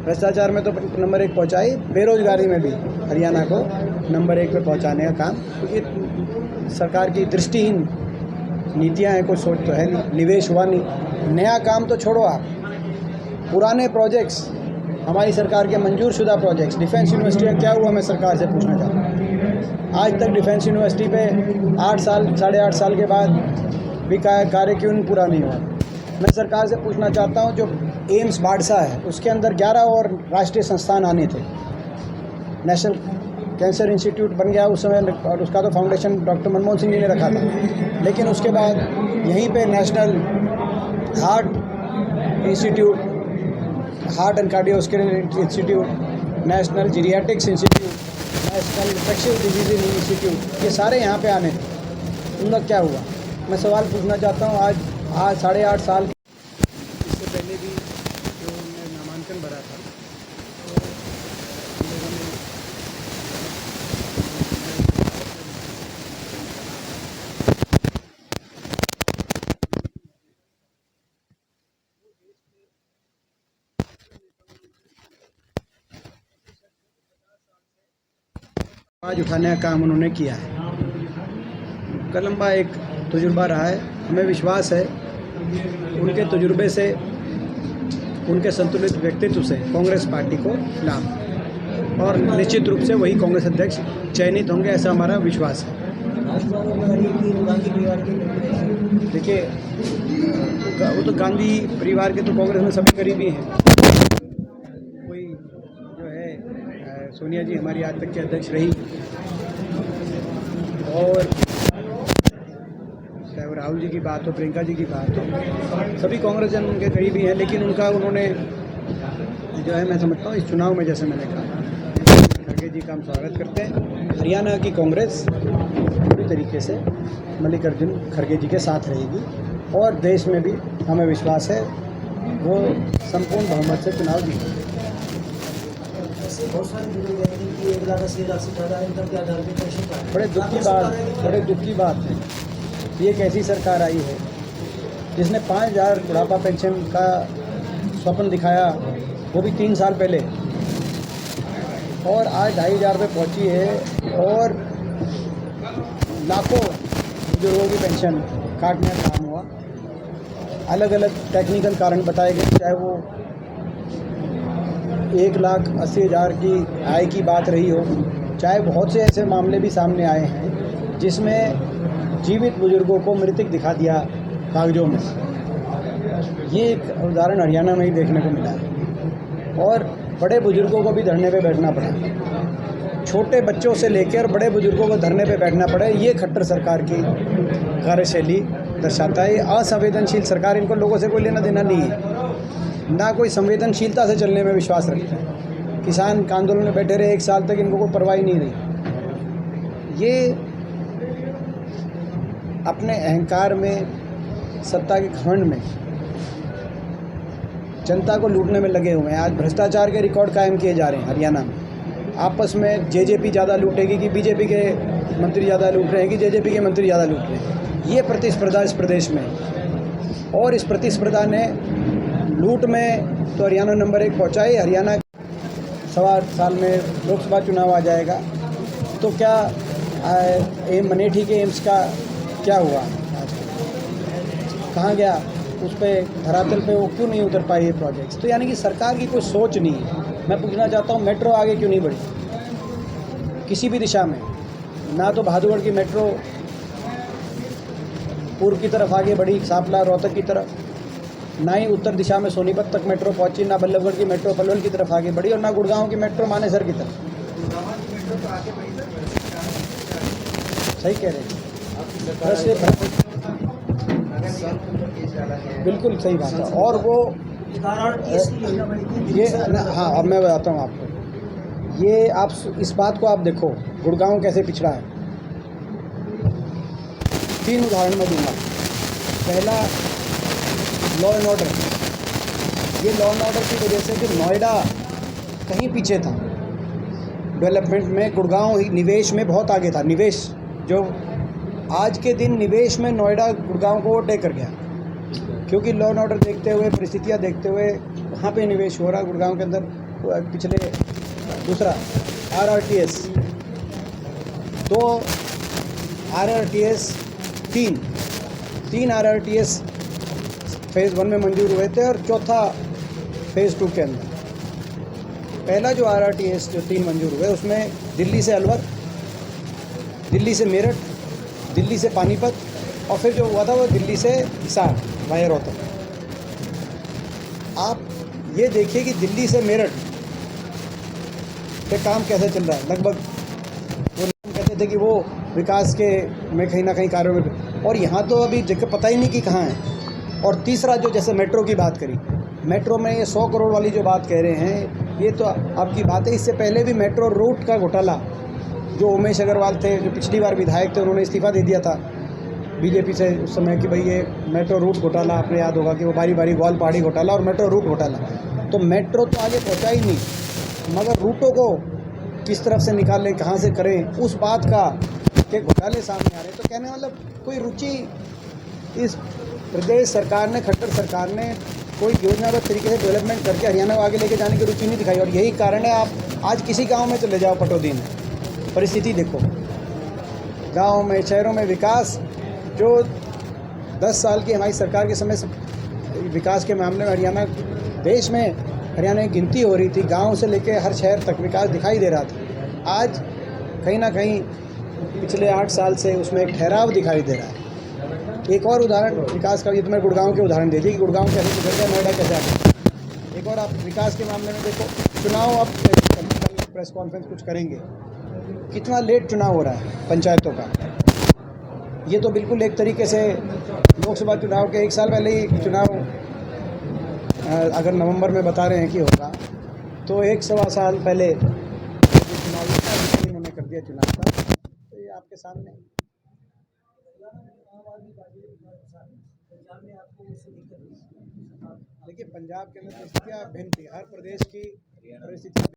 भ्रष्टाचार में तो नंबर 1 पहुंचाई, बेरोजगारी में भी हरियाणा को नंबर 1 पे पहुंचाने का काम, क्योंकि सरकार की दृष्टिहीन नीतियां हैं, कोई सोच तो है नहीं, निवेश हुआ नहीं। नया काम तो छोड़ो आप, पुराने प्रोजेक्ट्स, हमारी सरकार के मंजूर शुदा प्रोजेक्ट्स, डिफेंस यूनिवर्सिटी का क्या हुआ, मैं सरकार से पूछना चाहता हूँ। आज तक डिफेंस यूनिवर्सिटी पे 8 साल 8.5 साल के बाद भी कार्य क्यों पूरा नहीं हुआ। मैं सरकार से पूछना चाहता हूँ, जो एम्स बाड़सा है उसके अंदर 11 और राष्ट्रीय संस्थान आने थे, नेशनल कैंसर इंस्टीट्यूट बन गया उस समय, और उसका तो फाउंडेशन डॉक्टर मनमोहन सिंह जी ने रखा था, लेकिन उसके बाद यहीं पे national heart institute, heart and cardiovascular institute, national geriatrics institute, national infectious disease institute, ये सारे यहाँ पे आने थे, उनका क्या हुआ। मैं सवाल पूछना चाहता हूँ, आज 8.5 साल इससे पहले भी जो उन्होंने नामांकन भरा था, तो हम लोगों ने आवाज़ उठाने का काम उन्होंने किया है। का लंबा एक तजुर्बा रहा है, हमें विश्वास है उनके तजुर्बे से, उनके संतुलित व्यक्तित्व से कांग्रेस पार्टी को लाभ, और निश्चित रूप से वही कांग्रेस अध्यक्ष चयनित होंगे, ऐसा हमारा विश्वास है। देखिए, वो तो गांधी परिवार के तो कांग्रेस में सभी करीबी हैं। कोई जो है सोनिया जी हमारी आज तक की अध्यक्ष रही, और चाहे राहुल जी की बात हो, प्रियंका जी की बात हो, सभी कांग्रेस जन उनके करीबी हैं, लेकिन उन्होंने जो है, मैं समझता हूँ इस चुनाव में, जैसे मैंने कहा, खड़गे जी का हम स्वागत करते हैं। हरियाणा की कांग्रेस पूरी तरीके से मल्लिकार्जुन खड़गे जी के साथ रहेगी, और देश में भी हमें विश्वास है वो संपूर्ण बहुमत से चुनाव जीतेंगे। बड़े दुख की बात है, ये एक ऐसी सरकार आई है जिसने 5,000 बुढ़ापा पेंशन का स्वप्न दिखाया, वो भी 3 साल पहले, और आज 2,500 पे पहुंची है, और लाखों बुजुर्गों की पेंशन काटने का काम हुआ। अलग अलग टेक्निकल कारण बताए गए, चाहे वो 1,80,000 की आय की बात रही हो, चाहे बहुत से ऐसे मामले भी सामने आए हैं जिसमें जीवित बुजुर्गों को मृतक दिखा दिया कागजों में। ये एक उदाहरण हरियाणा में ही देखने को मिला है, और बड़े बुजुर्गों को भी धरने पे बैठना पड़ा, छोटे बच्चों से लेकर बड़े बुजुर्गों को धरने पे बैठना पड़ा। ये खट्टर सरकार की कार्यशैली दर्शाता है। असंवेदनशील सरकार, इनको लोगों से कोई लेना देना नहीं है, ना कोई संवेदनशीलता से चलने में विश्वास रखते हैं। किसान आंदोलन में बैठे रहे 1 साल तक, इनको कोई परवाह नहीं रही। ये अपने अहंकार में, सत्ता के घमंड में जनता को लूटने में लगे हुए हैं। आज भ्रष्टाचार के रिकॉर्ड कायम किए जा रहे हैं हरियाणा में। आपस में जेजेपी ज़्यादा लूटेगी कि बीजेपी के मंत्री ज़्यादा लूट रहे हैं कि जेजेपी के मंत्री ज़्यादा लूट रहे हैं, ये प्रतिस्पर्धा इस प्रदेश में है। और इस प्रतिस्पर्धा ने लूट में तो हरियाणा नंबर 1 पहुँचाई। हरियाणा 8 साल में लोकसभा चुनाव आ जाएगा, तो क्या मनेठी के एम्स का क्या हुआ, आज कहाँ गया, उस पर धरातल पे वो क्यों नहीं उतर पाए ये प्रोजेक्ट्स। तो यानी कि सरकार की कोई सोच नहीं है। मैं पूछना चाहता हूँ, मेट्रो आगे क्यों नहीं बढ़ी किसी भी दिशा में? ना तो बहादुरगढ़ की मेट्रो पूर्व की तरफ आगे बढ़ी, सांपला रोहतक की तरफ, ना ही उत्तर दिशा में सोनीपत तक मेट्रो पहुंची, ना बल्लभगढ़ की मेट्रो पलवल की तरफ आगे बढ़ी, और ना गुड़गांव की मेट्रो मानेसर की तरफ। सही कह रहे हैं, बिल्कुल सही बात है। और वो ये, हाँ, अब मैं बताता हूँ आपको, ये आप इस बात को आप देखो, गुड़गांव कैसे पिछड़ा है। 3 उदाहरण मैं दूंगा। पहला, लॉ एंड ऑर्डर। ये लॉ एंड ऑर्डर की वजह से कि नोएडा कहीं पीछे था डेवलपमेंट में, गुड़गांव ही निवेश में बहुत आगे था। निवेश जो आज के दिन निवेश में नोएडा गुड़गांव को टेक कर गया, क्योंकि लॉ एंड ऑर्डर देखते हुए, परिस्थितियाँ देखते हुए, वहाँ पे निवेश हो रहा है गुड़गांव के अंदर। पिछले दूसरा RRTS 2 RRTS 3 RRTS फेज़ 1 में मंजूर हुए थे और चौथा फेज़ 2 के अंदर। पहला जो RRTS जो 3 मंजूर हुए उसमें दिल्ली से अलवर, दिल्ली से मेरठ, दिल्ली से पानीपत और फिर जो हुआ था वो दिल्ली से हिसार वाया रोहतक। आप ये देखिए कि दिल्ली से मेरठ पे काम कैसे चल रहा है। लगभग वो कहते थे कि वो विकास के में कहीं ना कहीं कार्यों में, और यहाँ तो अभी जगह पता ही नहीं कि कहाँ है। और तीसरा जो जैसे मेट्रो की बात करी, मेट्रो में ये 100 करोड़ वाली जो बात कह रहे हैं ये तो आपकी बात है। इससे पहले भी मेट्रो रूट का घोटाला जो उमेश अग्रवाल थे, जो पिछली बार विधायक थे, उन्होंने इस्तीफा दे दिया था बीजेपी से उस समय कि भाई ये मेट्रो रूट घोटाला, आपने याद होगा कि वो बारी बारी ग्वाल पहाड़ी घोटाला और मेट्रो रूट घोटाला। तो मेट्रो तो आगे पहुँचा ही नहीं, मगर रूटों को किस तरफ से निकालें, कहाँ से करें, उस बात का के घोटाले सामने आ रहे। तो कहने मतलब कोई रुचि इस प्रदेश सरकार ने, खट्टर सरकार ने कोई योजनाबद्ध तरीके से डेवलपमेंट करके हरियाणा को आगे लेके जाने की रुचि नहीं दिखाई। और यही कारण है, आप आज किसी गांव में चले जाओ, पटौदी में परिस्थिति देखो, गांव में, शहरों में विकास जो 10 साल की हमारी सरकार के समय से विकास के मामले में हरियाणा देश में, हरियाणा की गिनती हो रही थी, गांव से लेके हर शहर तक विकास दिखाई दे रहा था। आज कहीं ना कहीं पिछले 8 साल से उसमें एक ठहराव दिखाई दे रहा है। एक और उदाहरण विकास का, ये तो मैं गुड़गांव के उदाहरण दे दी कि गुड़गांव कैसे सुधर गया, नोएडा कैसे आ गया। एक और आप विकास के मामले में देखो, चुनाव आप प्रेस कॉन्फ्रेंस कुछ करेंगे, कितना लेट चुनाव हो रहा है पंचायतों का। ये तो बिल्कुल एक तरीके से लोकसभा चुनाव के 1 साल पहले ही चुनाव, अगर नवंबर में बता रहे हैं कि होगा, तो 1 सवा साल पहले चुनाव इन्होंने कर दिया चुनाव का। तो ये आपके सामने देखिए, पंजाब के अंदर परिस्थितियाँ भिन्न थी, हर प्रदेश की परिस्थितियाँ